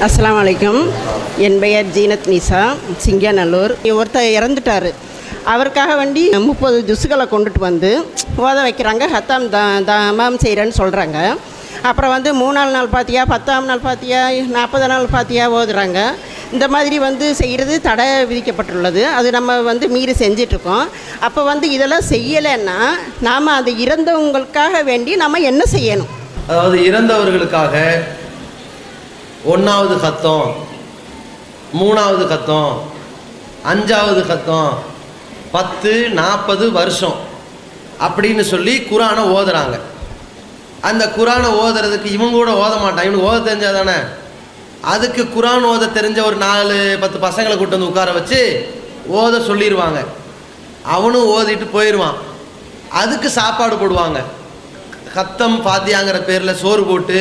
அஸ்ஸலாமு அலைக்கும். என் பெயர் ஜீனத் நிசா, சிங்கநல்லூர். ஒருத்தர் இறந்துட்டார். அவருக்காக வேண்டி 30 ஜுஸ்களை கொண்டுட்டு வந்து ஓத வைக்கிறாங்க. ஹத்தாம் தமாம் செய்கிறேன்னு சொல்கிறாங்க. அப்புறம் 3 நாள் பாத்தியா, 10ஆம் நாள் பாத்தியா, 40 நாள் பாத்தியா ஓதுறாங்க. இந்த மாதிரி செய்கிறது தடை விதிக்கப்பட்டுள்ளது. அது நம்ம மீறி செஞ்சிட்ருக்கோம். அப்போ இதெல்லாம் செய்யலைன்னா நாம் அது இறந்தவங்களுக்காக வேண்டி நம்ம என்ன செய்யணும்? அதாவது இறந்தவர்களுக்காக 1வது கத்தம், 3வது கத்தம், 5வது கத்தம், 10, 40 வருஷம் அப்படின்னு சொல்லி குரானை ஓதுறாங்க. அந்த குரானை ஓதுறதுக்கு இவங்க கூட ஓத மாட்டான். இவனுக்கு ஓத தெரிஞ்சால் தானே. அதுக்கு குரான் ஓத தெரிஞ்ச ஒரு 4-10 பசங்களை கூட்டு வந்து உட்கார வச்சு ஓத சொல்லிடுவாங்க. அவனும் ஓதிட்டு போயிடுவான். அதுக்கு சாப்பாடு போடுவாங்க. கத்தம் பாத்தியாங்கிற பேரில் சோறு போட்டு,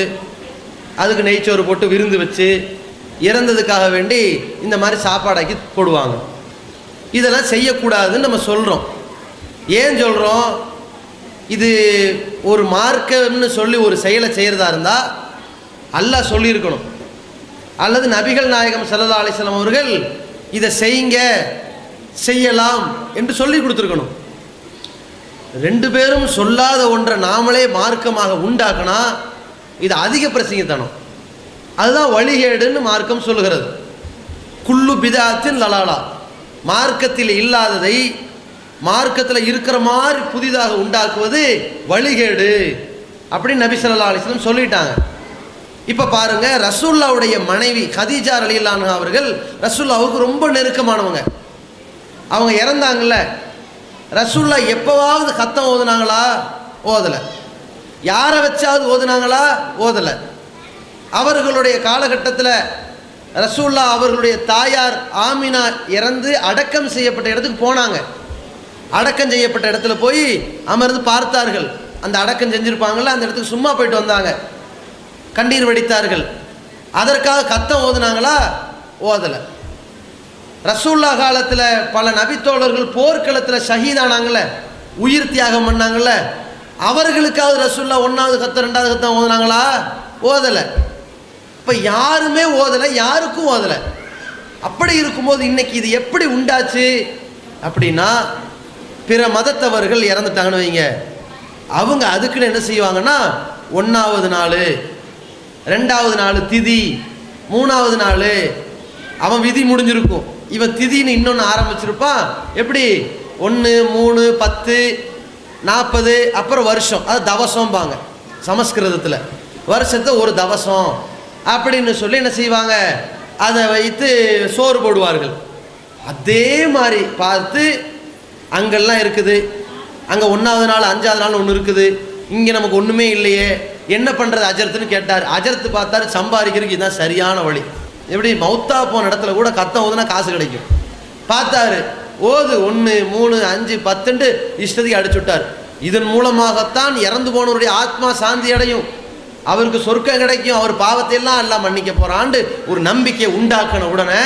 அதுக்கு நெய்ச்சோறு போட்டு விருந்து வச்சு இறந்ததுக்காக வேண்டி இந்த மாதிரி சாப்பாடாக்கி போடுவாங்க. இதெல்லாம் செய்யக்கூடாதுன்னு நம்ம சொல்கிறோம். ஏன் சொல்கிறோம்? இது ஒரு மார்க்கம்னு சொல்லி ஒரு செயலை செய்கிறதா இருந்தால் அல்லாஹ் சொல்லியிருக்கணும், அல்லது நபிகள் நாயகம் ஸல்லல்லாஹு அலைஹி வஸல்லம் அவர்கள் இதை செய்யுங்க, செய்யலாம் என்று சொல்லி கொடுத்துருக்கணும். 2 பேரும் சொல்லாத ஒன்றை நாமளே மார்க்கமாக உண்டாக்கினா இது அதிக பிரசங்கத்தனம். அதுதான் வழிகேடுன்னு மார்க்கம் சொல்லுகிறது. குல்லு பிதாத்தின் லலாலா, மார்க்கத்தில் இல்லாததை மார்க்கத்தில் இருக்கிற மாதிரி புதிதாக உண்டாக்குவது வழிகேடு அப்படின்னு நபி ஸல்லல்லாஹு அலைஹி வஸல்லம் சொல்லிட்டாங்க. இப்போ பாருங்க, ரசூலுல்லாவுடைய மனைவி கதீஜா ரலியல்லாஹு அன்ஹா அவர்கள் ரசூலுல்லாவுக்கு ரொம்ப நெருக்கமானவங்க. அவங்க இறந்தாங்கல்ல, ரசூலுல்லா எப்போவாவது கத்தம் ஓதுனாங்களா? ஓதலை. யாரை வச்சாவது ஓதுனாங்களா? ஓதலை. அவர்களுடைய காலகட்டத்தில் ரசூலுல்லா அவர்களுடைய தாயார் ஆமினா இறந்து அடக்கம் செய்யப்பட்ட இடத்துக்கு போனாங்க. அடக்கம் செய்யப்பட்ட இடத்துல போய் அமர்ந்து பார்த்தார்கள். அந்த அடக்கம் செஞ்சுருப்பாங்கள்ல, அந்த இடத்துக்கு சும்மா போயிட்டு வந்தாங்க. கண்ணீர் வடித்தார்கள். அதற்காக கத்தம் ஓதுனாங்களா? ஓதலை. ரசூலுல்லா காலத்தில் பல நபித்தோழர்கள் போர்க்களத்தில் ஷஹீதானாங்கள்ல, உயிர் தியாகம் பண்ணாங்கள்ல, அவர்களுக்காவது ரசூலுல்லா 1வது கத்தம் 2வது கத்தம் ஓதுனாங்களா? ஓதலை. இப்போ யாருமே ஓதலை, யாருக்கும் ஓதலை. அப்படி இருக்கும்போது இன்னைக்கு இது எப்படி உண்டாச்சு அப்படின்னா, பிற மதத்தவர்கள் இறந்துட்டாங்கன்னு வைங்க, அவங்க அதுக்குன்னு என்ன செய்வாங்கன்னா 1வது நாள், 2வது நாள் திதி, 3வது நாள் அவன் விதி முடிஞ்சிருக்கும், இவன் திதின்னு இன்னொன்று ஆரம்பிச்சிருப்பான். எப்படி 1, 3, 10, 40, அப்புறம் வருஷம். அது தவசம்பாங்க சமஸ்கிருதத்தில். வருஷத்தை ஒரு தவசம் அப்படின்னு சொல்லி என்ன செய்வாங்க, அதை வைத்து சோறு போடுவார்கள். அதே மாதிரி பார்த்து அங்கெல்லாம் இருக்குது. அங்கே 1வது நாள் 5வது நாள் ஒன்று இருக்குது. இங்கே நமக்கு ஒன்றுமே இல்லையே, என்ன பண்ணுறது அஜரத்துன்னு கேட்டார். அஜரத்து பார்த்தாரு, சம்பாதிக்கிறதுக்கு இதுதான் சரியான வழி. எப்படி மௌத்தா போன இடத்துல கூட கத்தம் ஓதுனா காசு கிடைக்கும். பார்த்தாரு, ஓது 1, 3, 5, 10 இஷ்டத்துக்கு அடிச்சு விட்டார். இதன் மூலமாகத்தான் இறந்து போனவருடைய ஆத்மா சாந்தி அடையும், அவருக்கு சொர்க்கம் கிடைக்கும், அவர் பாவத்தை எல்லாம் எல்லாம் மன்னிக்க போறான்னு ஒரு நம்பிக்கை உண்டாக்கின உடனே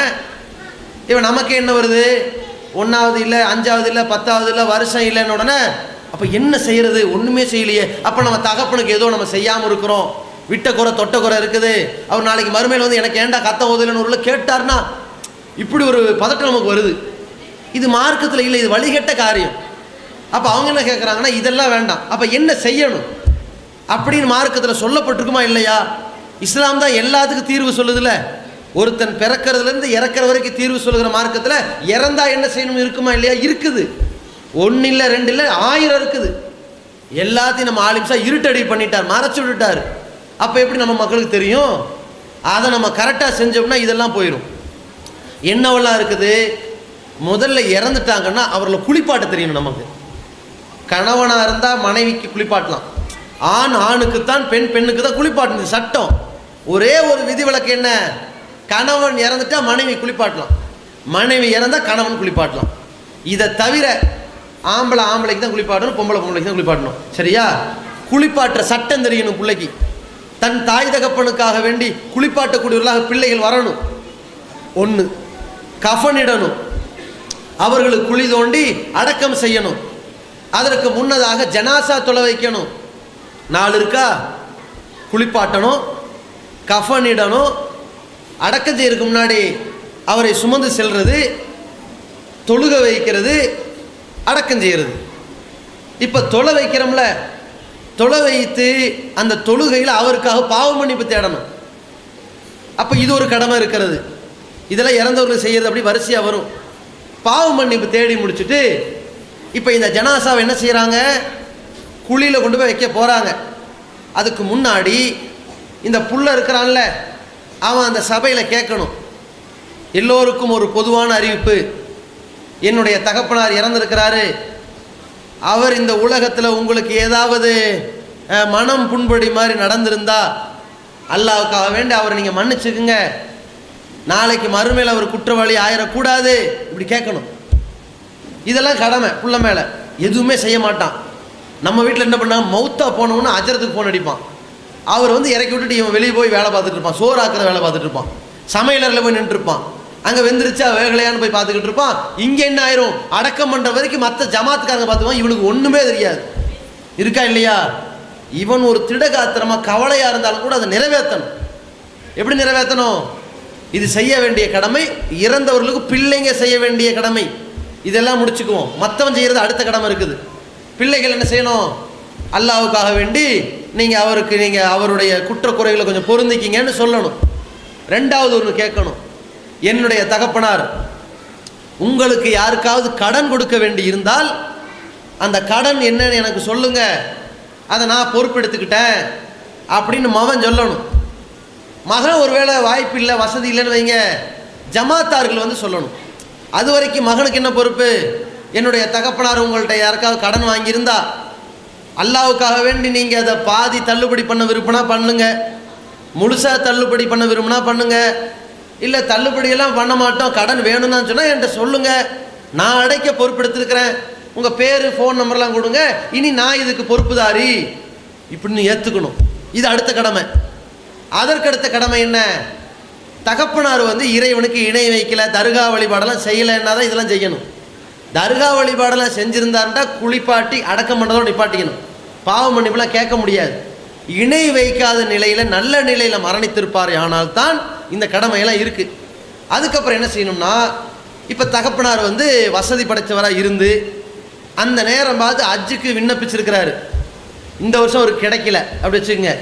இவன் நமக்கு என்ன வருது, 1வது இல்லை, 5வது இல்லை, 10வது இல்லை, வருஷம் இல்லைன்னு உடனே அப்போ என்ன செய்யறது? ஒன்றுமே செய்யலையே. அப்போ நம்ம தகப்பனுக்கு ஏதோ நம்ம செய்யாமல் இருக்கிறோம், விட்ட குறை தொட்ட குறை இருக்குது. அவர் நாளைக்கு மறுமையில் எனக்கு ஏண்டா கத்த ஓதலைன்னு ஒரு கேட்டார்னா இப்படி ஒரு பதட்டம் நமக்கு வருது. இது மார்க்கத்தில் இல்லை, இது வழிகட்ட காரியம். அப்போ அவங்க என்ன கேட்குறாங்கன்னா, இதெல்லாம் வேண்டாம், அப்போ என்ன செய்யணும் அப்படின்னு மார்க்கத்தில் சொல்லப்பட்டிருக்குமா இல்லையா? இஸ்லாம் தான் எல்லாத்துக்கும் தீர்வு சொல்லுதுல்ல. ஒருத்தன் பிறக்கிறதுலேருந்து இறக்குற வரைக்கும் தீர்வு சொல்லுகிற மார்க்கத்தில் இறந்தா என்ன செய்யணும் இருக்குமா இல்லையா? இருக்குது. 1 இல்லை 2 இல்லை 1000 இருக்குது. எல்லாத்தையும் நம்ம ஆலிம்ஸா இருட்டடி பண்ணிட்டார், மறைச்சு விட்டுட்டார். அப்போ எப்படி நம்ம மக்களுக்கு தெரியும்? அதை நம்ம கரெக்டாக செஞ்சோம்னா இதெல்லாம் போயிடும். என்னவெல்லாம் இருக்குது? முதல்ல இறந்துட்டாங்கன்னா அவர்களை குளிப்பாட்ட தெரியணும். நமக்கு கணவனாக இருந்தால் மனைவிக்கு குளிப்பாட்டலாம், ஆண் ஆணுக்குத்தான், பெண் பெண்ணுக்கு தான் குளிப்பாட்டு சட்டம். ஒரே ஒரு விதிவிலக்கு என்ன? கணவன் இறந்துட்டா மனைவி குளிப்பாட்டலாம், மனைவி இறந்தால் கணவன் குளிப்பாட்டலாம். இதை தவிர ஆம்பளைக்கு தான் குளிப்பாட்டணும், பொம்பளைக்கு தான் குளிப்பாட்டணும். சரியா? குளிப்பாட்டுற சட்டம் தெரியணும் பிள்ளைக்கு. தன் தாய் தகப்பனுக்காக வேண்டி குளிப்பாட்டக்கூடியவர்களாக பிள்ளைகள் வரணும். 1, கஃனிடணும், அவர்களுக்கு குழி தோண்டி அடக்கம் செய்யணும். அதற்கு முன்னதாக ஜனாசா தொலை வைக்கணும். 4 இருக்கா? குளிப்பாட்டணும், கஃனிடணும், அடக்கம் செய்யறதுக்கு முன்னாடி அவரை சுமந்து செல்றது, தொழுக வைக்கிறது, அடக்கம் செய்கிறது. இப்போ தொலை வைக்கிறோம்ல, தொலை வைத்து அந்த தொழுகையில் அவருக்காக பாவ மன்னிப்பு தேடணும். அப்போ இது ஒரு கடமை இருக்கிறது. இதெல்லாம் இறந்தவர்கள் செய்கிறது அப்படி வரிசையாக வரும். பாவ மன்னிப்பு தேடி முடிச்சுட்டு இப்போ இந்த ஜனாசாவை என்ன செய்கிறாங்க, குழியில் கொண்டு போய் வைக்க போகிறாங்க. அதுக்கு முன்னாடி இந்த புள்ள இருக்கிறான்ல, அவன் அந்த சபையில் கேட்கணும், எல்லோருக்கும் ஒரு பொதுவான அறிவிப்பு, என்னுடைய தகப்பனார் இறந்திருக்கிறாரு, அவர் இந்த உலகத்தில் உங்களுக்கு ஏதாவது மனம் புண்படி மாதிரி நடந்திருந்தா அல்லாஹ்வுக்காக வேண்டி அவரை நீங்கள் மன்னிச்சுக்குங்க, நாளைக்கு மறுமையில் அவர் குற்றவாளி ஆயிடக்கூடாது, இப்படி கேட்கணும். இதெல்லாம் கடமை. புள்ள மேலே எதுவுமே செய்ய மாட்டான். நம்ம வீட்டில் என்ன பண்ணால் மௌத்தா போனவொன்னு அஜரத்துக்கு ஃபோன் அடிப்பான். அவர் வந்து இறக்கி விட்டுட்டு இவன் வெளியே போய் வேலை பார்த்துட்டு இருப்பான், சோறு ஆக்கிற வேலை பார்த்துட்டு இருப்பான், சமையலரில் போய் நின்றுருப்பான், அங்கே வெந்துருச்சா வேகலையான்னு போய் பார்த்துக்கிட்டு இருப்பான். இங்கே என்ன ஆயிரும், அடக்கம் பண்ணுற வரைக்கும் மற்ற ஜமாத்துக்காரங்க பார்த்துக்குவான், இவனுக்கு ஒன்றுமே தெரியாது. இருக்கா இல்லையா? இவன் ஒரு திடகாத்திரமாக கவலையாக இருந்தாலும் கூட அதை நிறைவேற்றணும். எப்படி நிறைவேற்றணும்? இது செய்ய வேண்டிய கடமை, இறந்தவர்களுக்கு பிள்ளைங்க செய்ய வேண்டிய கடமை. இதெல்லாம் முடிச்சுக்குவோம். மற்றவன் செய்கிறது அடுத்த கடமை இருக்குது. பிள்ளைகள் என்ன செய்யணும், அல்லாஹ்வுக்காக வேண்டி நீங்கள் அவருக்கு நீங்கள் அவருடைய குற்றக்குறைகளை கொஞ்சம் பொருந்திக்கிங்கன்னு சொல்லணும். ரெண்டாவது ஒன்று கேட்கணும், என்னுடைய தகப்பனார் உங்களுக்கு யாருக்காவது கடன் கொடுக்க வேண்டி இருந்தால் அந்த கடன் என்னன்னு எனக்கு சொல்லுங்க, அதை நான் பொறுப்பெடுத்துக்கிட்டேன் அப்படின்னு மகன் சொல்லணும். மகன் ஒருவேளை வாய்ப்பு இல்லை, வசதி இல்லைன்னு வைங்க, ஜமாத்தார்கள் வந்து சொல்லணும். அது வரைக்கும் மகனுக்கு என்ன பொறுப்பு, என்னுடைய தகப்பனார் உங்கள்கிட்ட யாருக்காவது கடன் வாங்கியிருந்தா அல்லாஹ்வுக்காக வேண்டி நீங்கள் அதை பாதி தள்ளுபடி பண்ண விரும்பினா பண்ணுங்க, முழுசாக தள்ளுபடி பண்ண விரும்பினா பண்ணுங்க, இல்லை தள்ளுபடியெல்லாம் பண்ண மாட்டோம் கடன் வேணும்னு சொன்னால் என்கிட்ட சொல்லுங்கள், நான் அடைக்க பொறுப்பெடுத்துருக்கிறேன், உங்கள் பேர் ஃபோன் நம்பர்லாம் கொடுங்க, இனி நான் இதுக்கு பொறுப்புதாரி இப்படின்னு ஏற்றுக்கணும். இது அடுத்த கடமை. அதற்கடுத்த கடமை என்ன, தகப்பனார் வந்து இறைவனுக்கு இணை வைக்கல, தர்கா வழிபாடெல்லாம் செய்யலைன்னா தான் இதெல்லாம் செய்யணும். தர்கா வழிபாடெல்லாம் செஞ்சுருந்தாருண்டா குளிப்பாட்டி அடக்கம் பண்ணுறதோடு நிப்பாட்டிக்கணும். பாவ மன்னிப்புலாம் கேட்க முடியாது. இணை வைக்காத நிலையில் நல்ல நிலையில் மரணித்திருப்பார், ஆனால் தான் இந்த கடமையெல்லாம் இருக்குது. அதுக்கப்புறம் என்ன செய்யணும்னா, இப்போ தகப்பனார் வந்து வசதி படைத்தவராக இருந்து அந்த நேரம் பார்த்து ஹஜ்ஜுக்கு விண்ணப்பிச்சிருக்கிறாரு, இந்த வருஷம் அவருக்கு கிடைக்கல அப்படி வச்சுக்கோங்க,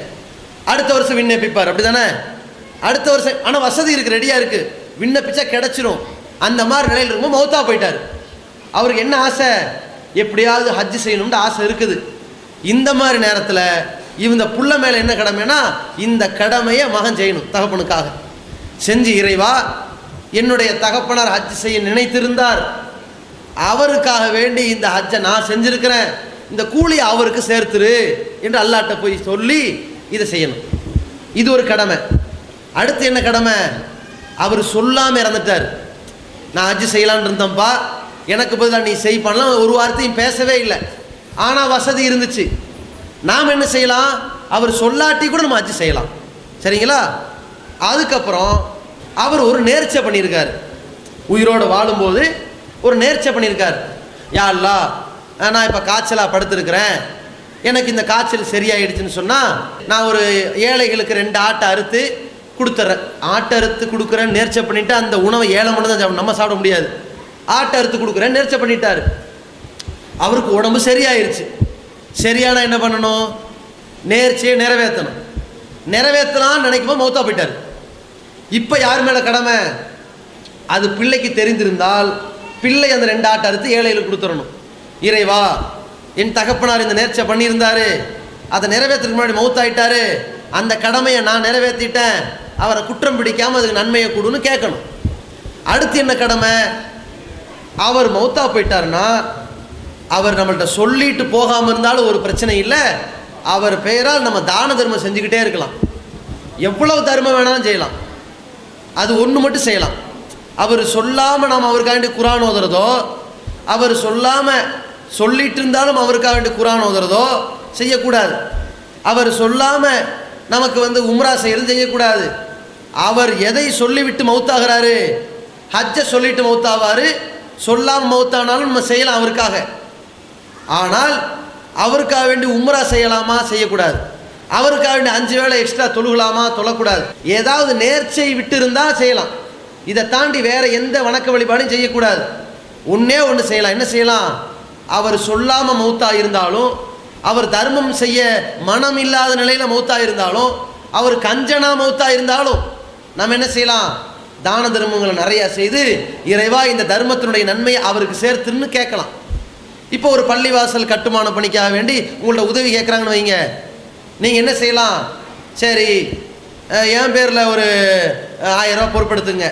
அடுத்த வருஷம் விண்ணப்பிப்பார், அப்படி தானே? அடுத்த வருஷம் ஆனால் வசதி இருக்குது, ரெடியாக இருக்குது, விண்ணப்பிச்சா கிடச்சிரும். அந்த மாதிரி நிலையில் இருக்கும்போது மௌத்தா போயிட்டார். அவருக்கு என்ன ஆசை, எப்படியாவது ஹஜ்ஜு செய்யணும்னு ஆசை இருக்குது. இந்த மாதிரி நேரத்தில் இந்த புள்ள மேலே என்ன கடமைனா, இந்த கடமையை மகன் செய்யணும் தகப்பனுக்காக. செஞ்சு, இறைவா என்னுடைய தகப்பனார் ஹஜ் செய்ய நினைத்திருந்தார், அவருக்காக வேண்டி இந்த ஹஜ்ஜை நான் செஞ்சுருக்கிறேன், இந்த கூலியை அவருக்கு சேர்த்துரு என்று அல்லாஹ்ட்ட போய் சொல்லி இதை செய்யணும். இது ஒரு கடமை. அடுத்து என்ன கடமை, அவர் சொல்லாமல் இறந்துட்டார், நான் ஹஜ் செய்யலான்னு இருந்தேன்ப்பா, எனக்கு பதிலாக நீ செய் பண்ணலாம், ஒரு வார்த்தையும் பேசவே இல்லை, ஆனால் வசதி இருந்துச்சு, நாம் என்ன செய்யலாம், அவர் சொல்லாட்டி கூட நம்ம ஹஜ் செய்யலாம், சரிங்களா? அதுக்கப்புறம் அவர் ஒரு நேர்ச்சை பண்ணியிருக்கார், உயிரோடு வாழும்போது ஒரு நேர்ச்சை பண்ணியிருக்கார், யா அல்லாஹ் நான் இப்போ காய்ச்சலாக படுத்திருக்கிறேன், எனக்கு இந்த காய்ச்சல் சரியாயிடுச்சுன்னு சொன்னால் நான் ஒரு ஏழைகளுக்கு 2 ஆட்டை அறுத்து கொடுத்துட்றேன். ஆட்டை அறுத்து கொடுக்குறேன்னு நேர்ச்சை பண்ணிவிட்டு அந்த உணவை ஏழை மட்டும் தான் சாப்பிடும், நம்ம சாப்பிட முடியாது. ஆட்டை அறுத்து கொடுக்குறேன்னு நேர்ச்சை பண்ணிட்டார். அவருக்கு உடம்பு சரியாயிருச்சு. சரியான என்ன பண்ணணும், நேர்ச்சியை நிறைவேற்றணும். நிறைவேற்றலான்னு நினைக்கும்போது மௌத்தா போயிட்டார். இப்போ யார் மேலே கடமை, அது பிள்ளைக்கு தெரிந்திருந்தால் பிள்ளை அந்த 2 ஆட்டை அறுத்து ஏழைகளுக்கு கொடுத்துடணும். இறைவா என் தகப்பனார் இந்த நேர்ச்சை பண்ணியிருந்தாரு, அதை நிறைவேற்றுறதுக்கு முன்னாடி மௌத்தாயிட்டாரு, அந்த கடமையை நான் நிறைவேற்றிட்டேன், அவரை குற்றம் பிடிக்காமல் அதுக்கு நன்மையை கொடுன்னு கேட்கணும். அடுத்து என்ன கடமை, அவர் மௌத்தா போயிட்டாருன்னா அவர் நம்மள்கிட்ட சொல்லிட்டு போகாமல் இருந்தாலும் ஒரு பிரச்சனை இல்லை, அவர் பெயரால் நம்ம தான தர்மம் செஞ்சுக்கிட்டே இருக்கலாம், எவ்வளவு தர்மம் வேணாலும் செய்யலாம், அது ஒன்று மட்டும் செய்யலாம். அவர் சொல்லாமல் நாம் அவருக்காக வேண்டி குரான் ஓதுறதோ, அவர் சொல்லாமல் சொல்லிட்டு இருந்தாலும் அவருக்காக வேண்டி குரான் ஓதுறதோ செய்யக்கூடாது. அவர் சொல்லாமல் நமக்கு வந்து உம்ரா செய்கிறது செய்யக்கூடாது. அவர் எதை சொல்லிவிட்டு மௌத்தாகிறாரு, ஹஜ்ஜை சொல்லிட்டு மௌத்தாவார், சொல்லாமல் மௌத்தானாலும் நம்ம செய்யலாம் அவருக்காக. ஆனால் அவருக்காக வேண்டி உம்ரா செய்யலாமா, செய்யக்கூடாது. அவருக்காக வேண்டிய 5 வேளை எக்ஸ்ட்ரா தொழுகலாமா, தொழக்கூடாது. ஏதாவது நேர்ச்சை விட்டு இருந்தால் செய்யலாம். இதை தாண்டி வேற எந்த வணக்க வழிபாடும் செய்யக்கூடாது. ஒன்னே ஒன்று செய்யலாம். என்ன செய்யலாம்? அவர் சொல்லாமல் மௌத்தா இருந்தாலும், அவர் தர்மம் செய்ய மனம் இல்லாத நிலையில் மௌத்தா இருந்தாலும், அவர் கஞ்சனா மௌத்தா இருந்தாலும் நம்ம என்ன செய்யலாம்? தான தர்மங்களை நிறையா செய்து இறைவா இந்த தர்மத்தினுடைய நன்மையை அவருக்கு சேர்த்துன்னு கேட்கலாம். இப்போ ஒரு பள்ளிவாசல் கட்டுமான பணிக்காக வேண்டி உங்கள்ட்ட உதவி கேட்குறாங்கன்னு வைங்க, நீங்கள் என்ன செய்யலாம்? சரி, என் பேரில் ஒரு 1000 ரூபா பொறுப்படுத்துங்க,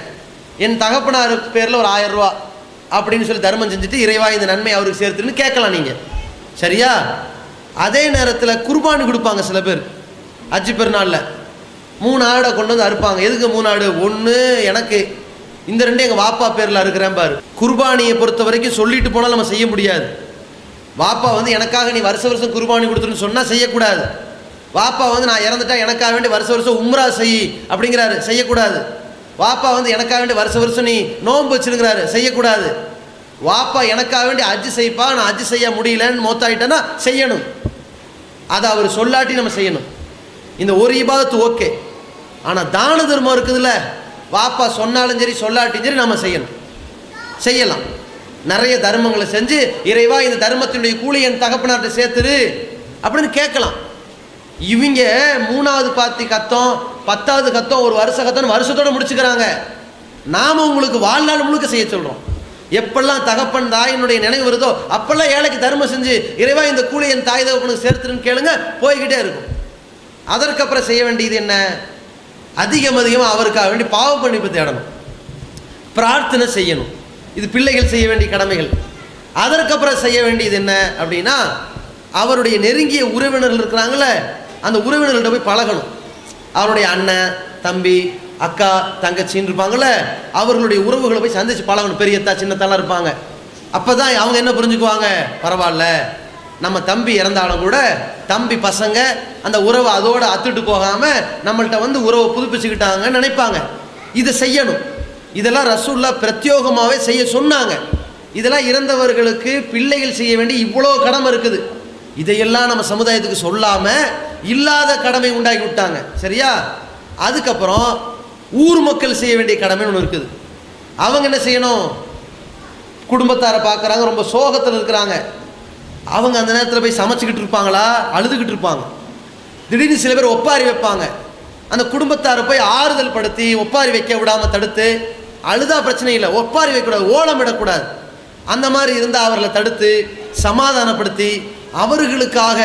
என் தகப்பனார் பேரில் ஒரு 1000 ரூபா அப்படின்னு சொல்லி தர்மம் செஞ்சுட்டு இறைவா இந்த நன்மை அவருக்கு சேர்த்துன்னு கேட்கலாம் நீங்கள். சரியா? அதே நேரத்தில் குர்பானி கொடுப்பாங்க சில பேர். ஹஜ்ஜி பெருநாளில் 3 ஆடை கொண்டு வந்து அறுப்பாங்க. எதுக்கு 3 ஆடு? 1 எனக்கு, இந்த 2 எங்கள் வாப்பா பேரில் இருக்கிறேன் பாரு. குர்பானியை பொறுத்த வரைக்கும் சொல்லிட்டு போனால் நம்ம செய்ய முடியாது. வாப்பா வந்து எனக்காக நீ வருஷம் குர்பானி கொடுத்துருன்னு சொன்னால் செய்யக்கூடாது. வாப்பா வந்து நான் இறந்துட்டா எனக்காக வேண்டி வருஷம் உம்ரா செய் அப்படிங்கிறாரு, செய்யக்கூடாது. வாப்பா வந்து எனக்காக வேண்டி வருஷம் நீ நோன்பு வச்சிருக்கிறாரு, செய்யக்கூடாது. வாப்பா எனக்காக வேண்டி ஹஜ்ஜு செய்ப்பா, நான் ஹஜ்ஜு செய்ய முடியலன்னு மௌத்தாயிட்டேன்னா செய்யணும். அதை அவர் சொல்லாட்டி நம்ம செய்யணும். இந்த ஒரு இபாதத்து ஓகே. ஆனால் தான தர்மம் இருக்குதுல்ல, வாப்பா சொன்னாலும் சரி சொல்லாட்டியும் சரி நம்ம செய்யலாம். நிறைய தர்மங்களை செஞ்சு இறைவா இந்த தர்மத்தினுடைய கூலி என் தகப்பனார்ட்ட சேர்த்துரு அப்படின்னு கேட்கலாம். இவங்க 3வது பாத்தி கத்தம், 10வது கத்தம், ஒரு வருஷ கத்தம் வருஷத்தோடு முடிச்சுக்கிறாங்க. நாம் உங்களுக்கு வாழ்நாள் முழுக்க செய்ய சொல்கிறோம். எப்பெல்லாம் தகப்பன் தாயினுடைய நினைவு வருதோ அப்பெல்லாம் ஏழைக்கு தர்மம் செஞ்சு இறைவா இந்த கூலி என் தாய் தகப்பனுக்கு சேர்த்துருன்னு கேளுங்க, போய்கிட்டே இருக்கும். அதற்கப்புறம் செய்ய வேண்டியது என்ன? அதிகமாக அவருக்காக வேண்டி பாவ மன்னிப்பு தேடணும், பிரார்த்தனை செய்யணும். இது பிள்ளைகள் செய்ய வேண்டிய கடமைகள். அதற்கப்புறம் செய்ய வேண்டியது என்ன அப்படின்னா, அவருடைய நெருங்கிய உறவினர்கள் இருக்கிறாங்களே, அந்த உறவினர்கள்ட்ட போய் பழகணும். அவருடைய அண்ணன், தம்பி, அக்கா, தங்கச்சின்னு இருப்பாங்களே, அவர்களுடைய உறவுகளை போய் சந்திச்சு பழகணும். பெரியத்தா சின்னத்தாலாம் இருப்பாங்க. அப்போ தான் அவங்க என்ன புரிஞ்சுக்குவாங்க, பரவாயில்ல நம்ம தம்பி இறந்தாலும் கூட தம்பி பசங்க அந்த உறவை அதோடு அத்துட்டு போகாமல் நம்மள்கிட்ட வந்து உறவை புதுப்பிச்சுக்கிட்டாங்கன்னு நினைப்பாங்க. இதை செய்யணும். இதெல்லாம் ரசூல்லா பிரத்யோகமாகவே செய்ய சொன்னாங்க. இதெல்லாம் இறந்தவர்களுக்கு பிள்ளைகள் செய்ய வேண்டிய இவ்வளோ கடமை இருக்குது. இதையெல்லாம் நம்ம சமுதாயத்துக்கு சொல்லாமல் இல்லாத கடமை உண்டாக்கி விட்டாங்க. சரியா? அதுக்கப்புறம் ஊர் மக்கள் செய்ய வேண்டிய கடமைன்னு ஒன்று இருக்குது. அவங்க என்ன செய்யணும்? குடும்பத்தாரை பார்க்குறாங்க, ரொம்ப சோகத்தில் இருக்கிறாங்க. அவங்க அந்த நேரத்தில் போய் சமைச்சிக்கிட்டு இருப்பாங்களா, அழுதுகிட்டு இருப்பாங்க. திடீர்னு சில பேர் ஒப்பாரி வைப்பாங்க. அந்த குடும்பத்தாரை போய் ஆறுதல் படுத்தி ஒப்பாரி வைக்க விடாமல் தடுத்து, அழுதா பிரச்சனை இல்லை, ஒப்பாரி வைக்கக்கூடாது, ஓலம் விடக்கூடாது. அந்த மாதிரி இருந்தால் அவர்களை தடுத்து சமாதானப்படுத்தி அவர்களுக்காக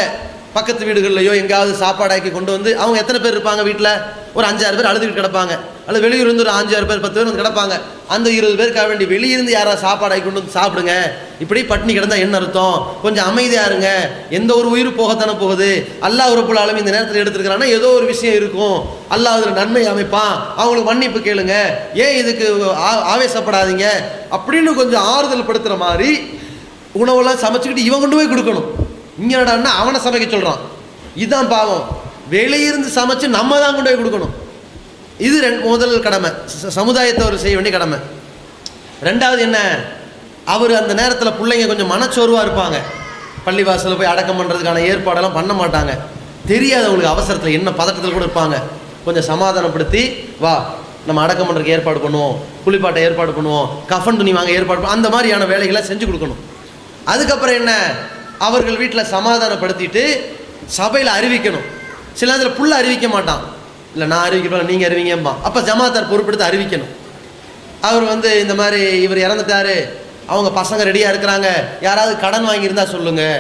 பக்கத்து வீடுகள்லையோ எங்கேயாவது சாப்பாடாக்கி கொண்டு வந்து, அவங்க எத்தனை பேர் இருப்பாங்க வீட்டில்? ஒரு 5-6 பேர் அழுதுகிட்டு கிடப்பாங்க. அல்லது வெளியூர்ந்து ஒரு 5-6 பேர் 10 பேர் வந்து கிடப்பாங்க. அந்த 20 பேருக்காக வேண்டி வெளியிருந்து யாராவது சாப்பாடாக்கி கொண்டு வந்து சாப்பிடுங்க, இப்படி பட்டினி கிடந்தால் என்ன அர்த்தம், கொஞ்சம் அமைதியாக இருங்க, எந்த ஒரு உயிர் போகத்தானே போகுது, அல்லாஹ் ரப்புல் ஆலமீன் இந்த நேரத்தில் எடுத்துருக்கிறான்னா ஏதோ ஒரு விஷயம் இருக்கும், அல்லாஹ் அதில் நன்மை அமைப்பான், அவங்களுக்கு மன்னிப்பு கேளுங்க, ஏன் இதுக்கு ஆவேசப்படாதீங்க அப்படின்னு கொஞ்சம் ஆறுதல் படுத்துகிற மாதிரி உணவெல்லாம் சமைச்சிக்கிட்டு இவன் கொண்டு போய் கொடுக்கணும். இங்கடான்னா அவனை சமைக்க சொல்கிறான். இதுதான் பாவம். வெளியிருந்து சமைச்சு நம்ம தான் கொண்டு போய் கொடுக்கணும். இது முதல் கடமை, சமுதாயத்தை அவர் செய்ய வேண்டிய கடமை. ரெண்டாவது என்ன? அவர் அந்த நேரத்தில் பிள்ளைங்க கொஞ்சம் மனச்சோர்வாக இருப்பாங்க. பள்ளிவாசலில் போய் அடக்கம் பண்ணுறதுக்கான ஏற்பாடெல்லாம் பண்ண மாட்டாங்க. தெரியாது அவங்களுக்கு, அவசரத்தில் என்ன பதட்டத்தில் கூட இருப்பாங்க. கொஞ்சம் சமாதானப்படுத்தி, வா நம்ம அடக்கம் பண்ணுறதுக்கு ஏற்பாடு பண்ணுவோம், குளிப்பாட்டை ஏற்பாடு பண்ணுவோம், கஃன் துணி வாங்க ஏற்பாடு பண்ணுவோம், அந்த மாதிரியான வேலைகளை செஞ்சு கொடுக்கணும். அதுக்கப்புறம் என்ன? அவர்கள் வீட்டில் சமாதானப்படுத்திட்டு சபையில் அறிவிக்கணும். சில நேரத்தில் புள்ள அறிவிக்க மாட்டான், இல்லை நான் அறிவிக்கிறேன் நீங்கள் அறிவிங்கம்பா. அப்போ ஜமாத்தார் பொறுப்பெடுத்து அறிவிக்கணும். அவர் வந்து இந்த மாதிரி இவர் இறந்துட்டாரு, அவங்க பசங்க ரெடியாக இருக்கிறாங்க, யாராவது கடன் வாங்கியிருந்தா சொல்லுங்கள்.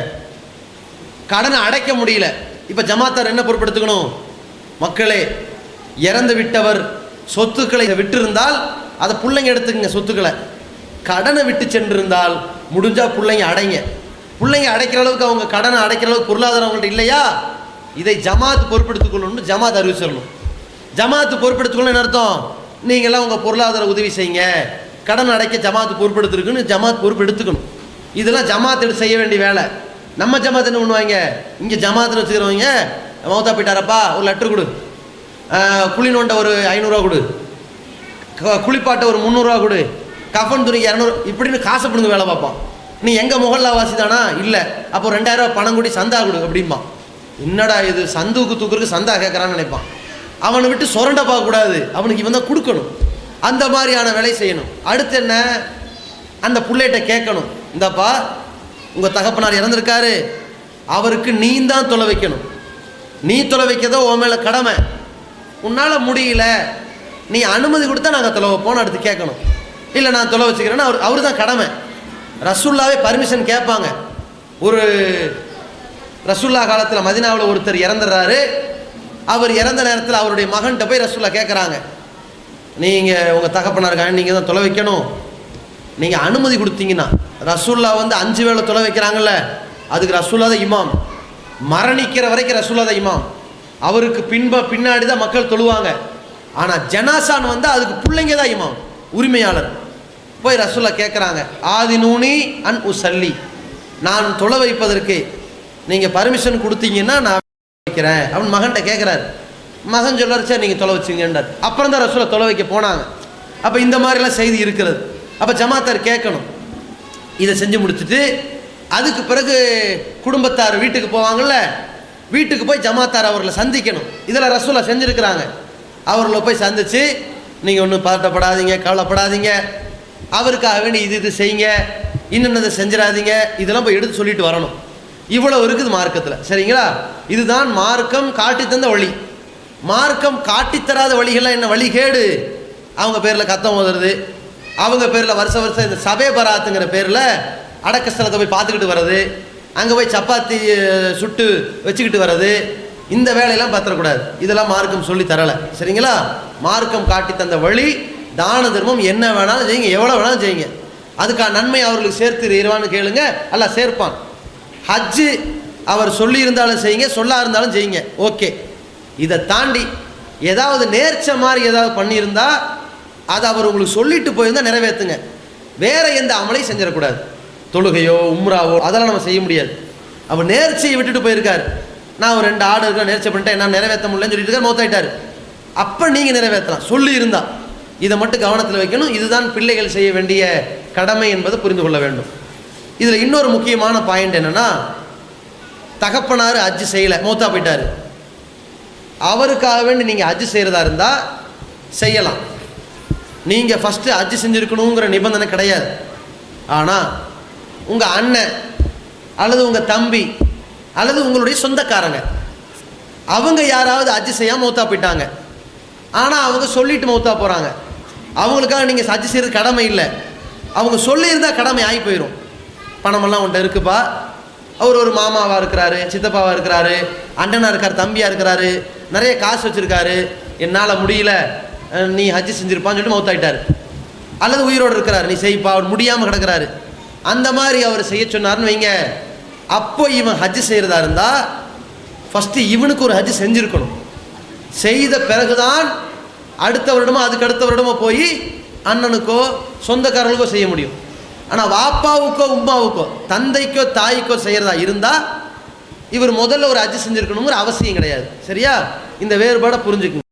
கடனை அடைக்க முடியல, இப்போ ஜமாத்தார் என்ன பொறுப்பெடுத்துக்கணும்? மக்களே, இறந்து விட்டவர் சொத்துக்களை விட்டிருந்தால் அதை பிள்ளைங்க எடுத்துக்கங்க சொத்துக்களை. கடனை விட்டு சென்றிருந்தால் முடிஞ்சால் பிள்ளைங்க அடைங்க. பிள்ளைங்க அடைக்கிற அளவுக்கு, அவங்க கடனை அடைக்கிற அளவுக்கு பொருளாதாரம் அவங்கள்ட்ட இல்லையா, இதை ஜமாத் பொறுப்பெடுத்துக்கொள்ளணும்னு ஜமாத் அறிவிச்சிடணும். ஜமாத்து பொறுப்பெடுத்துக்கணும்னு அர்த்தம், நீங்கள்லாம் உங்கள் பொருளாதார உதவி செய்யுங்க, கடன் அடைக்க ஜமாத்து பொறுப்பெடுத்துருக்குன்னு ஜமாத் பொறுப்பெடுத்துக்கணும். இதெல்லாம் ஜமாத் எடுத்து செய்ய வேண்டிய வேலை. நம்ம ஜமாத் என்ன பண்ணுவாங்க? இங்கே ஜமாத்தில் வச்சுக்கிறவங்க, மௌத்தா போயிட்டாரப்பா ஒரு லெட்டர் கொடு, குழி நோண்ட ஒரு 500 ரூபா கொடு, குளிப்பாட்ட ஒரு 300 ரூபா கொடு, கஃன் துணிக்கு 200, இப்படின்னு காசை பிடுங்க வேலை பார்ப்பான். நீ எங்கள் முகல்லா வாசி தானா? இல்லை, அப்போ 2000 ரூபா பணம் கூடி சந்தா கொடு அப்படிம்பா. என்னடா இது சந்துவுக்கு தூக்குறதுக்கு சந்தா கேட்குறான்னு நினைப்பான். அவனை விட்டு சொரண்ட பார்க்கக்கூடாது, அவனுக்கு இவன் தான் கொடுக்கணும். அந்த மாதிரியான வேலை செய்யணும். அடுத்து என்ன, அந்த பிள்ளைகிட்ட கேட்கணும், இந்தப்பா உங்கள் தகப்பனார் இறந்துருக்காரு, அவருக்கு நீ தான் தொலை வைக்கணும், நீ தொலை வைக்கதோ உன் மேலே கடமை, உன்னால் முடியல நீ அனுமதி கொடுத்தா நாங்கள் தொலை வைப்போன்னு அடுத்து கேட்கணும். இல்லை நான் தொலை வச்சுக்கிறேன்னா அவரு தான் கடமை. ரசூல்லாவே பர்மிஷன் கேட்பாங்க. ஒரு ரசூல்லா காலத்தில் மதினாவில் ஒருத்தர் இறந்துடுறாரு. அவர் இறந்த நேரத்தில் அவருடைய மகன்கிட்ட போய் ரசூல்லா கேட்குறாங்க, நீங்கள் உங்கள் தகப்பனாருக்காக நீங்கள் தான் தொலை வைக்கணும், நீங்கள் அனுமதி கொடுத்தீங்கன்னா. ரசூல்லா 5 வேளை தொலை வைக்கிறாங்கல்ல, அதுக்கு ரசூல்லா தான் இமாம். மரணிக்கிற வரைக்கும் ரசூல்லா தான் இமாம். அவருக்கு பின்னாடி தான் மக்கள் தொழுவாங்க. ஆனால் ஜனாசான் அதுக்கு பிள்ளைங்க தான் இமாம், உரிமையாளர். போய் ரசூல்லா கேட்குறாங்க, ஆதினூனி அன் உசல்லி, நான் தொலை வைப்பதற்கு நீங்கள் பர்மிஷன் கொடுத்தீங்கன்னா நான் வைக்கிறேன் அப்படின்னு மகன்கிட்ட கேட்குறாரு. மகன் சொல்கிறார், சரி நீங்கள் தொலை வச்சுங்கன்றார். அப்புறம் தான் ரசூலா தொலை வைக்க போனாங்க. அப்போ இந்த மாதிரிலாம் செய்தி இருக்கிறது. அப்போ ஜமாத்தார் கேட்கணும். இதை செஞ்சு முடிச்சுட்டு அதுக்கு பிறகு குடும்பத்தார் வீட்டுக்கு போவாங்கள்ல, வீட்டுக்கு போய் ஜமாத்தார் அவர்களை சந்திக்கணும். இதில் ரசூலா செஞ்சுருக்கிறாங்க. அவர்களை போய் சந்தித்து, நீங்கள் ஒன்றும் பதட்டப்படாதீங்க, கவலைப்படாதீங்க, அவருக்காக வேண்டி இது செய்யுங்க, இன்னொன்னதை செஞ்சிடாதீங்க, இதெல்லாம் போய் எடுத்து சொல்லிட்டு வரணும். இவ்வளோ இருக்குது மார்க்கத்தில். சரிங்களா? இதுதான் மார்க்கம் காட்டித்தந்த வழி. மார்க்கம் காட்டித்தராத வழிகள்லாம் என்ன? வழிகேடு. அவங்க பேரில் கத்தம் ஓதுறது, அவங்க பேரில் வருஷம் இந்த சபே பராத்துங்கிற பேரில் அடக்கஸ்தலத்தை போய் பார்த்துக்கிட்டு வர்றது, அங்கே போய் சப்பாத்தி சுட்டு வச்சுக்கிட்டு வர்றது, இந்த வேலையெல்லாம் பற்றக்கூடாது. இதெல்லாம் மார்க்கம் சொல்லி தரலை. சரிங்களா? மார்க்கம் காட்டி தந்த வழி தான தர்மம் என்ன வேணாலும் செய்யுங்க, எவ்வளோ வேணாலும் செய்யுங்க, அதுக்கான நன்மை அவர்களுக்கு சேர்த்துருவான்னு கேளுங்க, அல்லாஹ் சேர்ப்பான். ஹஜ்ஜு அவர் சொல்லி இருந்தாலும் செய்யுங்க, சொல்லா இருந்தாலும் செய்யுங்க, ஓகே. இதை தாண்டி ஏதாவது நேர்ச்ச மாதிரி ஏதாவது பண்ணியிருந்தா அதை அவர் உங்களுக்கு சொல்லிட்டு போயிருந்தால் நிறைவேற்றுங்க. வேறு எந்த அமலையும் செஞ்சிடக்கூடாது. தொழுகையோ உம்ராவோ அதெல்லாம் நம்ம செய்ய முடியாது. அவர் நேர்ச்சியை விட்டுட்டு போயிருக்கார். நான் ஒரு 2 ஆடு இருக்க நேர்ச்சி பண்ணிட்டேன், என்ன நிறைவேற்ற முடியலன்னு சொல்லிட்டு இருக்கார், மௌத்தாயிட்டார். அப்போ நீங்கள் நிறைவேற்றலாம், சொல்லி இருந்தா. இதை மட்டும் கவனத்தில் வைக்கணும். இதுதான் பிள்ளைகள் செய்ய வேண்டிய கடமை என்பதை புரிந்து கொள்ள வேண்டும். இதில் இன்னொரு முக்கியமான பாயிண்ட் என்னென்னா, தகப்பனார் ஹஜ்ஜு செய்யலை, மௌத்தா போயிட்டார். அவருக்காக வேண்டி நீங்கள் ஹஜ்ஜு செய்கிறதா இருந்தால் செய்யலாம். நீங்கள் ஃபஸ்ட்டு ஹஜ்ஜு செஞ்சுருக்கணுங்கிற நிபந்தனை கிடையாது. ஆனால் உங்கள் அண்ணன் அல்லது உங்கள் தம்பி அல்லது உங்களுடைய சொந்தக்காரங்க அவங்க யாராவது ஹஜ்ஜு செய்யாமல் மௌத்தா போயிட்டாங்க, ஆனால் அவங்க சொல்லிட்டு மௌத்தா போகிறாங்க, அவங்களுக்காக நீங்கள் ஹஜ்ஜு செய்கிறது கடமை இல்லை. அவங்க சொல்லியிருந்தால் கடமை ஆகி போயிடும். பணமெல்லாம் உன்ட்ட இருக்குப்பா, அவர் ஒரு மாமாவாக இருக்கிறாரு, சித்தப்பாவாக இருக்கிறாரு, அண்ணனாக இருக்கார், தம்பியாக இருக்கிறாரு, நிறைய காசு வச்சுருக்காரு, என்னால் முடியல, நீ ஹஜ்ஜு செஞ்சுருப்பான்னு சொல்லிட்டு மௌத்தாயிட்டார். அல்லது உயிரோடு இருக்கிறார், நீ செய்ப்பா, அவர் முடியாமல் கிடக்கிறாரு, அந்த மாதிரி அவர் செய்ய சொன்னார்னு வைங்க. அப்போ இவன் ஹஜ்ஜு செய்கிறதா இருந்தால் ஃபஸ்ட்டு இவனுக்கு ஒரு ஹஜ்ஜு செஞ்சுருக்கணும். செய்த பிறகுதான் அடுத்த வருடமோ அதுக்கு அடுத்த வருடமோ போய் அண்ணனுக்கோ சொந்தக்காரங்களுக்கோ செய்ய முடியும். ஆனால் வாப்பாவுக்கோ உம்மாவுக்கோ தந்தைக்கோ தாய்க்கோ செய்கிறதா இருந்தால் இவர் முதல்ல ஒரு ஹஜ்ஜு செஞ்சுருக்கணுங்கிற அவசியம் கிடையாது. சரியா? இந்த வேறுபாடை புரிஞ்சுக்குங்க.